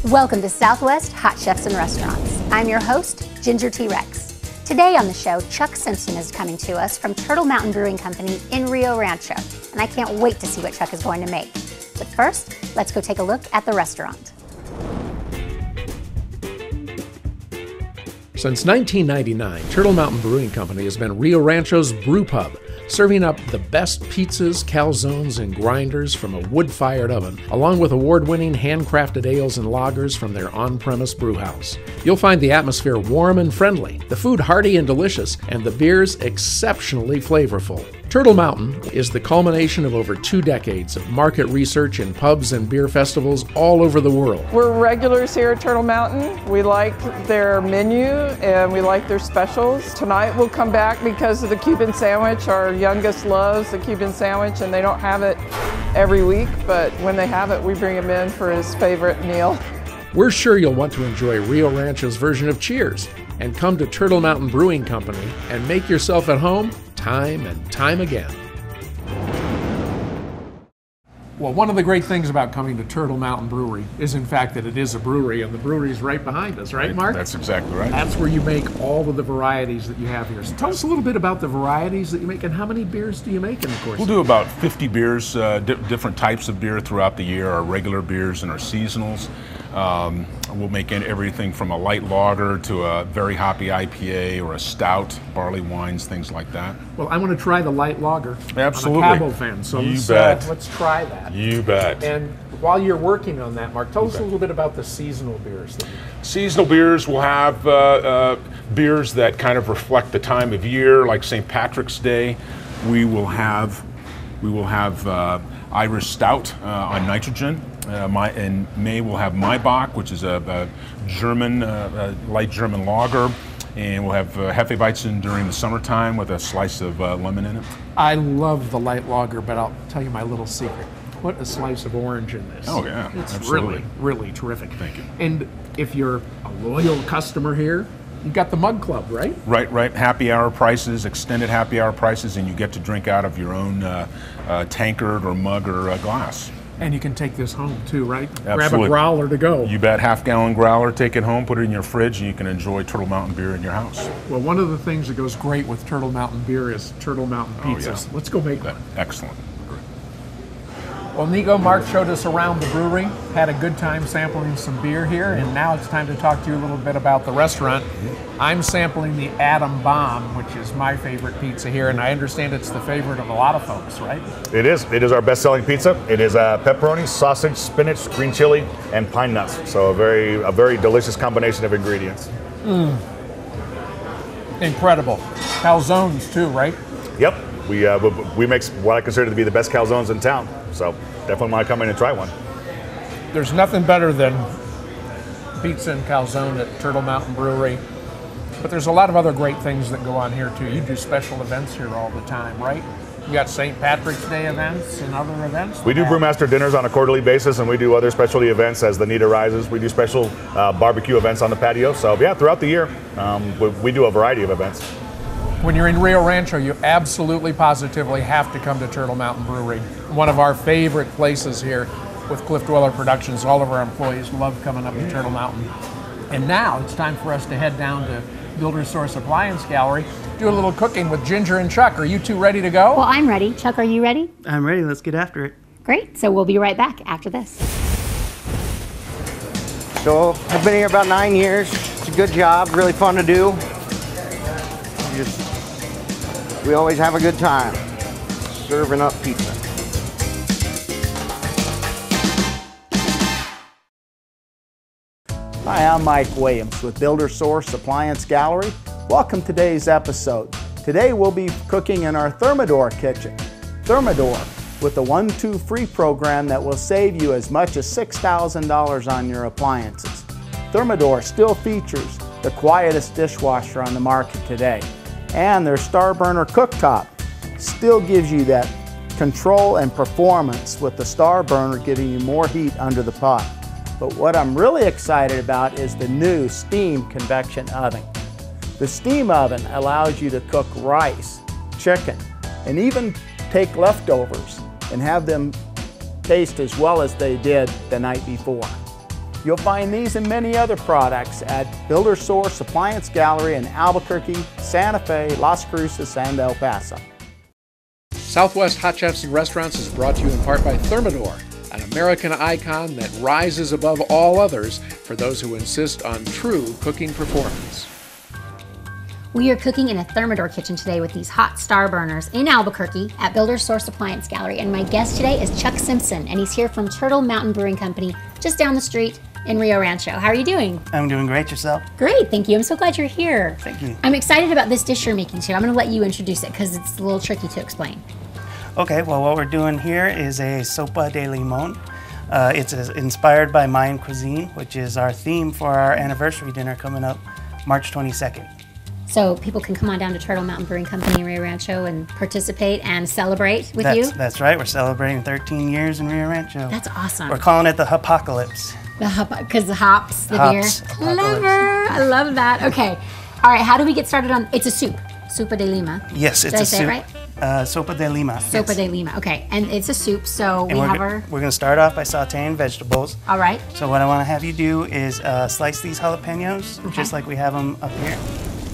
Welcome to Southwest Hot Chefs and Restaurants. I'm your host, Ginger T-Rex. Today on the show, Chuck Simpson is coming to us from Turtle Mountain Brewing Company in Rio Rancho, and I can't wait to see what Chuck is going to make. But first, let's go take a look at the restaurant. Since 1999, Turtle Mountain Brewing Company has been Rio Rancho's brew pub, serving up the best pizzas, calzones, and grinders from a wood-fired oven, along with award-winning handcrafted ales and lagers from their on-premise brewhouse. You'll find the atmosphere warm and friendly, the food hearty and delicious, and the beers exceptionally flavorful. Turtle Mountain is the culmination of over 2 decades of market research in pubs and beer festivals all over the world. We're regulars here at Turtle Mountain. We like their menu and we like their specials. Tonight we'll come back because of the Cuban sandwich. Our youngest loves the Cuban sandwich and they don't have it every week, but when they have it, we bring him in for his favorite meal. We're sure you'll want to enjoy Rio Rancho's version of Cheers and come to Turtle Mountain Brewing Company and make yourself at home time and time again. Well, one of the great things about coming to Turtle Mountain Brewery is, in fact, that it is a brewery, and the brewery is right behind us, right, Mark? That's exactly right. That's where you make all of the varieties that you have here. So tell us a little bit about the varieties that you make, and how many beers do you make in the course? We'll do about 50 beers, different types of beer throughout the year, our regular beers and our seasonals. We'll make everything from a light lager to a very hoppy IPA or a stout, barley wines, things like that. Well, I want to try the light lager. Absolutely. I'm a Cabo fan, so let's try that. You bet. And while you're working on that, Mark, tell us a little bit about the seasonal beers. Seasonal beers will have beers that kind of reflect the time of year, like St. Patrick's Day. We will have Irish Stout on nitrogen. In May we'll have Maibach, which is a German, light German lager, and we'll have Hefeweizen during the summertime with a slice of lemon in it. I love the light lager, but I'll tell you my little secret. Put a slice of orange in this. Oh yeah, it's absolutely. really terrific. Thank you. And if you're a loyal customer here, you've got the Mug Club, right? Right. Happy hour prices, extended happy hour prices, and you get to drink out of your own tankard or mug or glass. And you can take this home too, right? Absolutely. Grab a growler to go. You bet, half-gallon growler, take it home, put it in your fridge, and you can enjoy Turtle Mountain beer in your house. Well, one of the things that goes great with Turtle Mountain beer is Turtle Mountain pizzas. Yeah. Let's go make one. Excellent. Well, Nico, Mark showed us around the brewery, had a good time sampling some beer here, and now it's time to talk to you a little bit about the restaurant. I'm sampling the Atom Bomb, which is my favorite pizza here, and I understand it's the favorite of a lot of folks, right? It is. It is our best-selling pizza. It is pepperoni, sausage, spinach, green chili, and pine nuts. So a very delicious combination of ingredients. Incredible. Calzones too, right? Yep. We make what I consider to be the best calzones in town. So definitely want to come in and try one. There's nothing better than pizza and calzone at Turtle Mountain Brewery. But there's a lot of other great things that go on here too. You do special events here all the time, right? You got St. Patrick's Day events and other events? We do brewmaster dinners on a quarterly basis, and we do other specialty events as the need arises. We do special barbecue events on the patio. So yeah, throughout the year, we do a variety of events. When you're in Rio Rancho, you absolutely positively have to come to Turtle Mountain Brewery. One of our favorite places here with Cliff Dweller Productions. All of our employees love coming up to Turtle Mountain. And now it's time for us to head down to Builder Source Appliance Gallery, do a little cooking with Ginger and Chuck. Are you two ready to go? Well, I'm ready. Chuck, are you ready? I'm ready. Let's get after it. Great. So we'll be right back after this. So I've been here about 9 years. It's a good job, really fun to do. We always have a good time serving up pizza. Hi, I'm Mike Williams with Builder Source Appliance Gallery. Welcome to today's episode. Today we'll be cooking in our Thermador kitchen. Thermador with the 1-2 free program that will save you as much as $6,000 on your appliances. Thermador still features the quietest dishwasher on the market today. And their Star Burner cooktop still gives you that control and performance with the Star Burner giving you more heat under the pot. But what I'm really excited about is the new steam convection oven. The steam oven allows you to cook rice, chicken, and even take leftovers and have them taste as well as they did the night before. You'll find these and many other products at Builder Source Appliance Gallery in Albuquerque, Santa Fe, Las Cruces, and El Paso. Southwest Hot Chefs and Restaurants is brought to you in part by Thermador, an American icon that rises above all others for those who insist on true cooking performance. We are cooking in a Thermador kitchen today with these hot star burners in Albuquerque at Builder Source Appliance Gallery. And my guest today is Chuck Simpson, and he's here from Turtle Mountain Brewing Company just down the street in Rio Rancho. How are you doing? I'm doing great. Yourself? Great, thank you. I'm so glad you're here. Thank you. I'm excited about this dish you're making today. I'm going to let you introduce it because it's a little tricky to explain. Okay, well, what we're doing here is a sopa de limon. It's inspired by Mayan cuisine, which is our theme for our anniversary dinner coming up March 22nd. So people can come on down to Turtle Mountain Brewing Company in Rio Rancho and participate and celebrate with you? That's right. We're celebrating 13 years in Rio Rancho. That's awesome. We're calling it the Hopocalypse. Because the hops, the Hops, beer. Clever. I love that. Okay. All right, how do we get started on, it's a soup. Sopa de lima. Yes, it's Did I a say soup. it right? Sopa de lima. Sopa yes. de lima. Okay, and it's a soup, so And we have our... we're going to start off by sauteing vegetables. All right. So what I want to have you do is slice these jalapenos, Okay. just like we have them up here.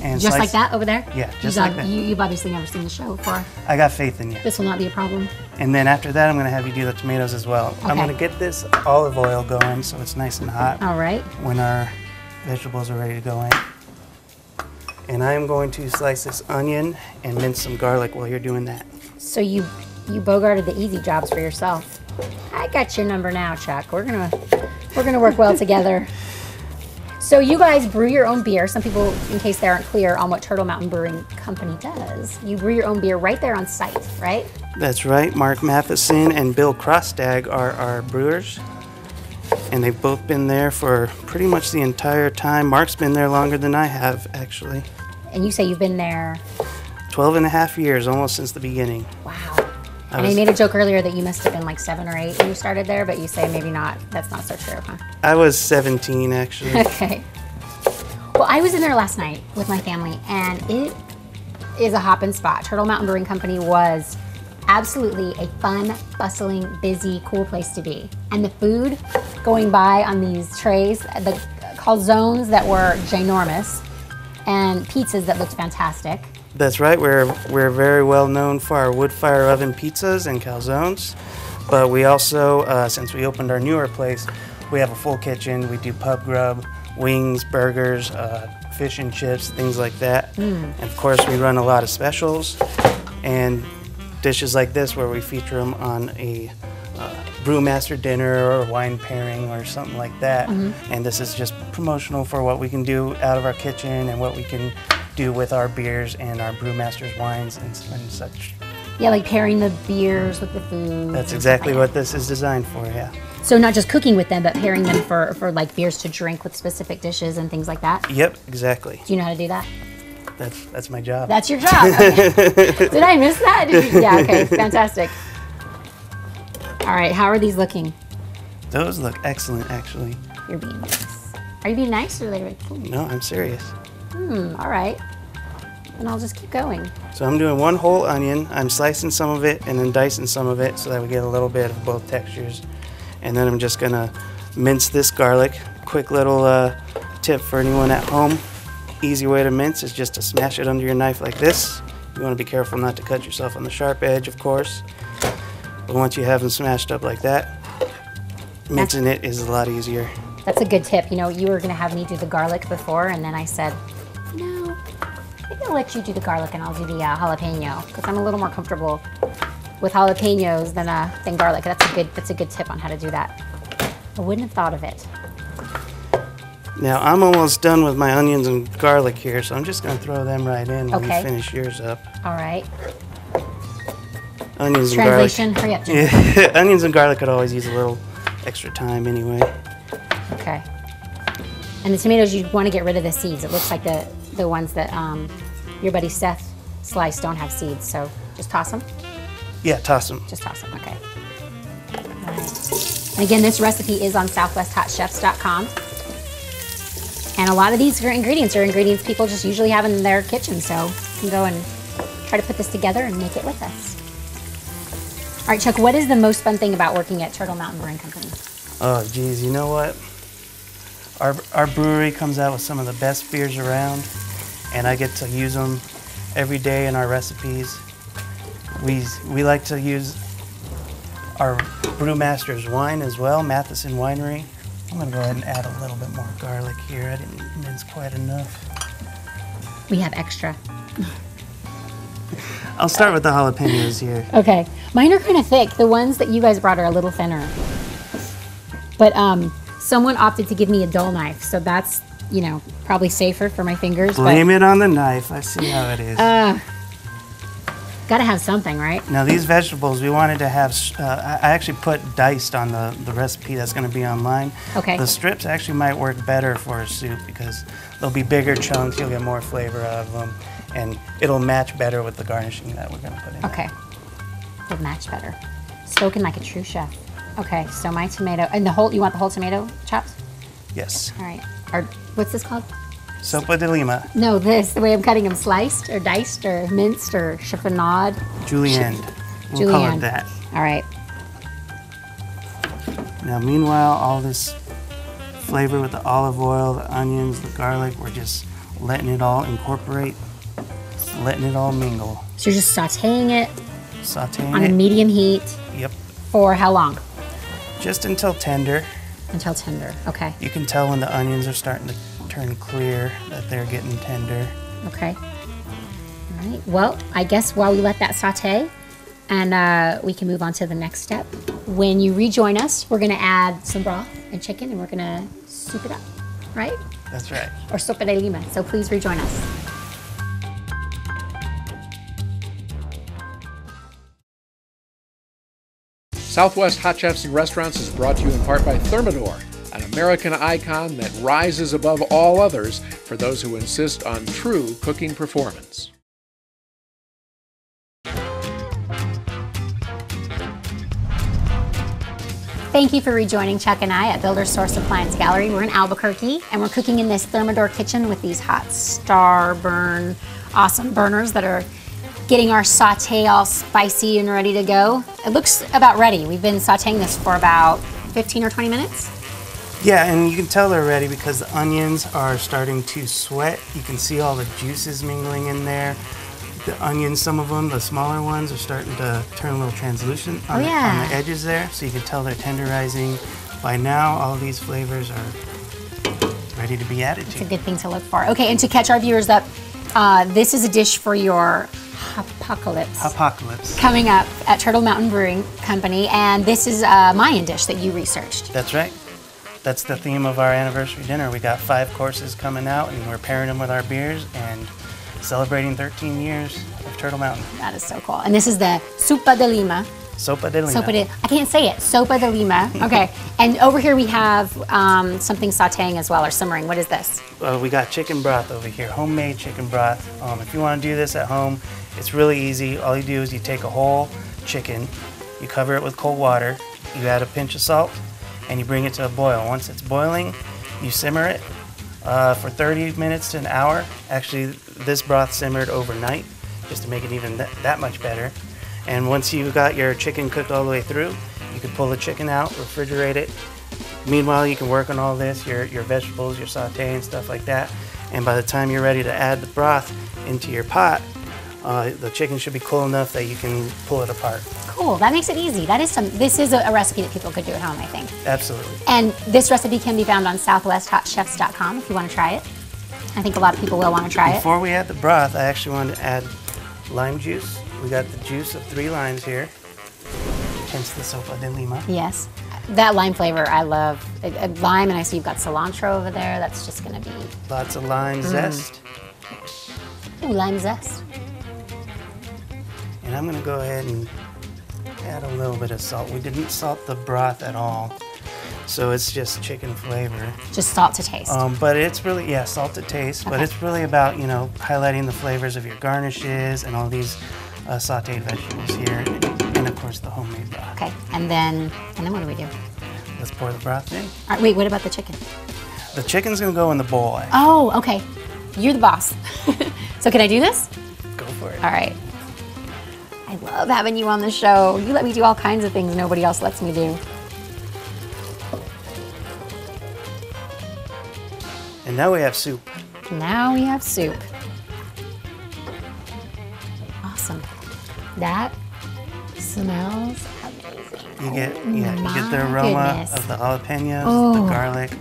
And Just slice, like that over there? Yeah, just like that. You've obviously never seen the show before. I got faith in you. This will not be a problem. And then after that, I'm going to have you do the tomatoes as well. I'm Okay. going to get this olive oil going so it's nice and hot All right. when our vegetables are ready to go in. And I'm going to slice this onion and mince some garlic while you're doing that. So you bogarted the easy jobs for yourself. I got your number now, Chuck. We're gonna work well together. So you guys brew your own beer. Some people, in case they aren't clear on what Turtle Mountain Brewing Company does, you brew your own beer right there on site, right? That's right. Mark Matheson and Bill Crostag are our brewers. And they've both been there for pretty much the entire time. Mark's been there longer than I have, actually. And you say you've been there. 12 and a half years, almost since the beginning. Wow. And I made a joke earlier that you must have been like 7 or 8 when you started there, but you say maybe not. That's not so true, huh? I was 17, actually. Okay. Well, I was in there last night with my family, and it is a hopping spot. Turtle Mountain Brewing Company was absolutely a fun, bustling, busy, cool place to be. And the food going by on these trays, the calzones that were ginormous, and pizzas that looked fantastic. That's right. We're very well known for our wood fire oven pizzas and calzones, but we also, since we opened our newer place, we have a full kitchen. We do pub grub, wings, burgers, fish and chips, things like that. And of course, we run a lot of specials and dishes like this where we feature them on a brewmaster dinner or wine pairing or something like that. And this is just promotional for what we can do out of our kitchen and what we can do with our beers and our brewmaster's wines and such. Yeah, like pairing the beers with the food. That's exactly what this is designed for, yeah. So not just cooking with them, but pairing them for like beers to drink with specific dishes and things like that? Yep, exactly. Do you know how to do that? That's my job. That's your job. Okay. Did I miss that? Yeah, okay, fantastic. All right, how are these looking? Those look excellent, actually. You're being nice. Are you being nice or are they cool? No, I'm serious. All right. And I'll just keep going. So I'm doing one whole onion. I'm slicing some of it and then dicing some of it so that we get a little bit of both textures. And then I'm just gonna mince this garlic. Quick little tip for anyone at home. Easy way to mince is just to smash it under your knife like this. You wanna be careful not to cut yourself on the sharp edge, of course. But once you have them smashed up like that, mincing it is a lot easier. That's a good tip. You know, you were gonna have me do the garlic before, and then I said, no, maybe I'll let you do the garlic and I'll do the jalapeno, because I'm a little more comfortable with jalapenos than garlic. That's a good tip on how to do that. I wouldn't have thought of it. Now I'm almost done with my onions and garlic here, so I'm just gonna throw them right in when Okay. you finish yours up. All right. Onions Translation, and hurry up, Jim. garlic. Yeah, onions and garlic could always use a little extra time anyway. Okay. And the tomatoes, you want to get rid of the seeds. It looks like the ones that your buddy Seth sliced don't have seeds, so just toss them? Yeah, toss them. Just toss them, okay. All right. And again, this recipe is on southwesthotchefs.com. And a lot of these ingredients are ingredients people just usually have in their kitchen, so you can go and try to put this together and make it with us. All right, Chuck, what is the most fun thing about working at Turtle Mountain Brewing Company? Oh, geez, you know what? Our brewery comes out with some of the best beers around, and I get to use them every day in our recipes. We like to use our Brewmaster's wine as well, Matheson Winery. I'm gonna go ahead and add a little bit more garlic here. I didn't mince quite enough. We have extra. I'll start with the jalapenos here. Okay, mine are kind of thick. The ones that you guys brought are a little thinner. But someone opted to give me a dull knife, so that's, you know, probably safer for my fingers. Blame it on the knife. I see how it is. Gotta have something, right? Now these vegetables, we wanted to have, I actually put diced on the recipe that's gonna be online. Okay. The strips actually might work better for a soup because they'll be bigger chunks, you'll get more flavor out of them, and it'll match better with the garnishing that we're gonna put in. Okay, it'll match better. Spoken like a true chef. Okay, so my tomato, and you want the whole tomato chops? Yes. All right, or what's this called? Sopa de Lima. No, the way I'm cutting them, sliced or diced or minced or chiffonade. Julienne. We'll call Julienne. it that. All right. Now meanwhile, all this flavor with the olive oil, the onions, the garlic, we're just letting it all incorporate, letting it all mingle. So you're just sauteing it Sauteing on it. a medium heat Yep. for how long? Just until tender. Until tender, okay. You can tell when the onions are starting to turn clear that they're getting tender. Okay. All right, well, I guess while we let that saute, and we can move on to the next step. When you rejoin us, we're gonna add some broth and chicken, and we're gonna soup it up, right? That's right. Or sopa de lima, so please rejoin us. Southwest Hot Chefs and Restaurants is brought to you in part by Thermador, an American icon that rises above all others for those who insist on true cooking performance. Thank you for rejoining Chuck and I at Builder Source Appliance Gallery. We're in Albuquerque, and we're cooking in this Thermador kitchen with these hot star burn, awesome burners that are getting our saute all spicy and ready to go. It looks about ready. We've been sauteing this for about 15 or 20 minutes. Yeah, and you can tell they're ready because the onions are starting to sweat. You can see all the juices mingling in there. The onions, some of them, the smaller ones, are starting to turn a little translucent on, on the edges there, so you can tell they're tenderizing. By now, all of these flavors are ready to be added to. It's a good thing to look for. Okay, and to catch our viewers up, this is a dish for your apocalypse. Coming up at Turtle Mountain Brewing Company, and this is a Mayan dish that you researched. That's right. That's the theme of our anniversary dinner. We got 5 courses coming out, and we're pairing them with our beers and celebrating 13 years of Turtle Mountain. That is so cool. And this is the sopa de lima. Sopa de lima. I can't say it. Sopa de lima. Okay. And over here we have something sauteing as well, or simmering. What is this? We got chicken broth over here, homemade chicken broth. If you want to do this at home, it's really easy. All you do is you take a whole chicken, you cover it with cold water, you add a pinch of salt, and you bring it to a boil. Once it's boiling, you simmer it for 30 minutes to an hour. Actually, this broth simmered overnight just to make it even that much better. And once you've got your chicken cooked all the way through, you can pull the chicken out, refrigerate it. Meanwhile, you can work on all this, your vegetables, your saute and stuff like that. And by the time you're ready to add the broth into your pot, the chicken should be cool enough that you can pull it apart. Cool, that makes it easy. This is a recipe that people could do at home, I think. Absolutely. And this recipe can be found on southwesthotchefs.com if you want to try it. I think a lot of people will want to try it. Before we add the broth, I actually wanted to add lime juice. We got the juice of 3 limes here, hence the sopa de lima. Yes, that lime flavor I love. Lime, and I see you've got cilantro over there. That's just going to be... Lots of lime zest. Ooh, lime zest. And I'm going to go ahead and add a little bit of salt. We didn't salt the broth at all, so it's just chicken flavor. Just salt to taste. But it's really, yeah, salt to taste, but it's really about, you know, highlighting the flavors of your garnishes and all these sauteed vegetables here, and of course the homemade broth. Okay, and then what do we do? Let's pour the broth in. All right, wait, what about the chicken? The chicken's gonna go in the bowl. Actually. Oh, okay. You're the boss. So can I do this? Go for it. All right. I love having you on the show. You let me do all kinds of things nobody else lets me do. And now we have soup. Now we have soup. Awesome. That smells amazing. You get the aroma goodness. of the jalapenos, Oh. the garlic.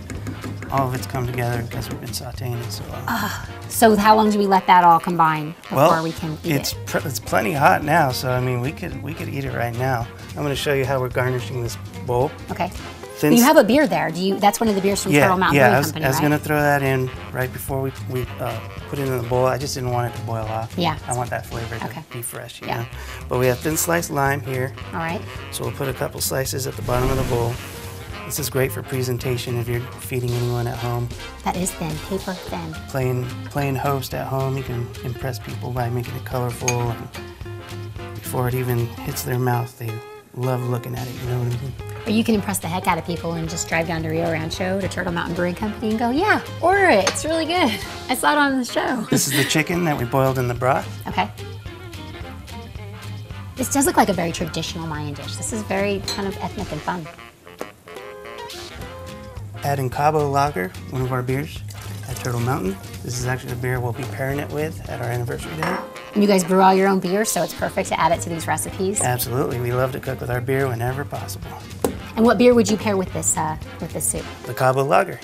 All of it's come together because we've been sauteing it so long. So how long do we let that all combine before we can eat it? It's plenty hot now, so I mean we could eat it right now. I'm going to show you how we're garnishing this bowl. Okay. But you have a beer there. That's one of the beers from Turtle Mountain Brewing Company, I was right? going to throw that in right before we put it in the bowl. I just didn't want it to boil off. Yeah. I want that flavor to Okay. be fresh, you Yeah. know. But we have thin sliced lime here. All right. So we'll put a couple slices at the bottom of the bowl. This is great for presentation if you're feeding anyone at home. That is thin, paper thin. Playing host at home, you can impress people by making it colorful. And before it even hits their mouth, they love looking at it, you know what I mean? Or you can impress the heck out of people and just drive down to Rio Rancho to Turtle Mountain Brewing Company and go, yeah, order it. It's really good. I saw it on the show. This is the chicken that we boiled in the broth. Okay. This does look like a very traditional Mayan dish. This is very kind of ethnic and fun. Adding Cabo Lager, one of our beers at Turtle Mountain. This is actually the beer we'll be pairing it with at our anniversary dinner. And you guys brew all your own beer, so it's perfect to add it to these recipes. Absolutely, we love to cook with our beer whenever possible. And what beer would you pair with this soup? The Cabo Lager.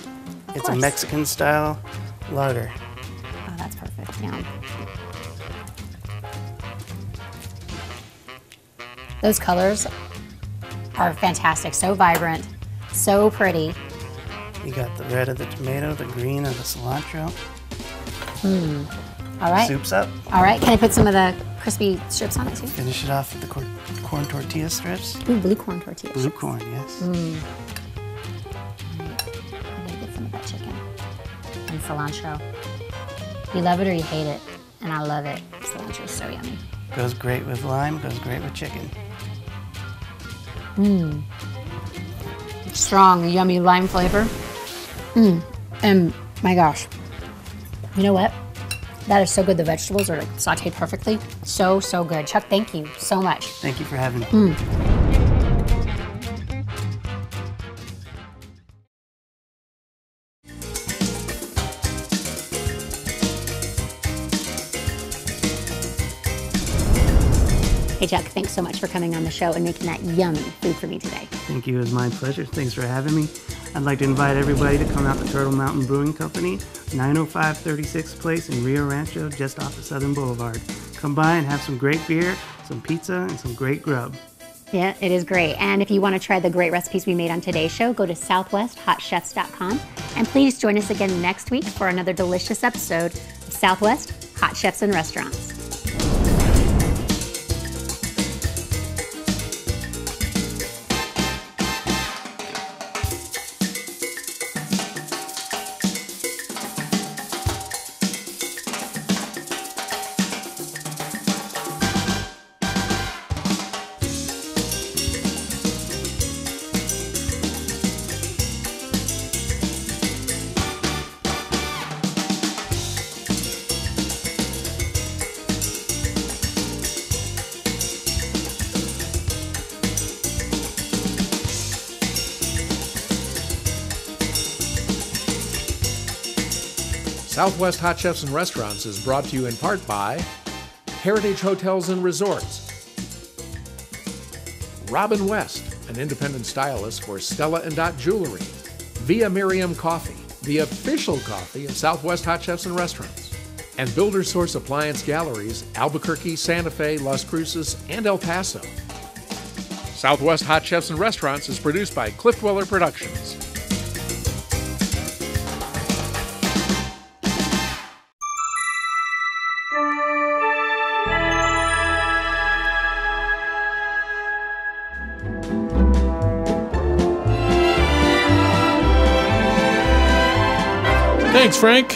It's a course. Mexican style lager. Oh, that's perfect. Yum. Those colors are fantastic. So vibrant, so pretty. You got the red of the tomato, the green of the cilantro. All right. Soup's up. All right. Can I put some of the crispy strips on it too? Finish it off with the corn tortilla strips. Ooh, blue corn tortillas. Blue corn, yes. I'm gonna get some of that chicken and cilantro. You love it or you hate it, and I love it. Cilantro is so yummy. Goes great with lime, goes great with chicken. Strong, yummy lime flavor. And my gosh, you know what? That is so good. The vegetables are like sauteed perfectly. So, so good. Chuck, thank you so much. Thank you for having me. Hey Chuck, thanks so much for coming on the show and making that yummy food for me today. Thank you, it was my pleasure. Thanks for having me. I'd like to invite everybody to come out to Turtle Mountain Brewing Company, 905 36th Place in Rio Rancho, just off of Southern Boulevard. Come by and have some great beer, some pizza, and some great grub. Yeah, it is great. And if you want to try the great recipes we made on today's show, go to southwesthotchefs.com. And please join us again next week for another delicious episode of Southwest Hot Chefs and Restaurants. Southwest Hot Chefs and Restaurants is brought to you in part by Heritage Hotels and Resorts, Robin West, an independent stylist for Stella & Dot Jewelry, Via Miriam Coffee, the official coffee of Southwest Hot Chefs and Restaurants, and Builder Source Appliance Galleries, Albuquerque, Santa Fe, Las Cruces, and El Paso. Southwest Hot Chefs and Restaurants is produced by Cliff Dweller Productions. Thanks, Frank.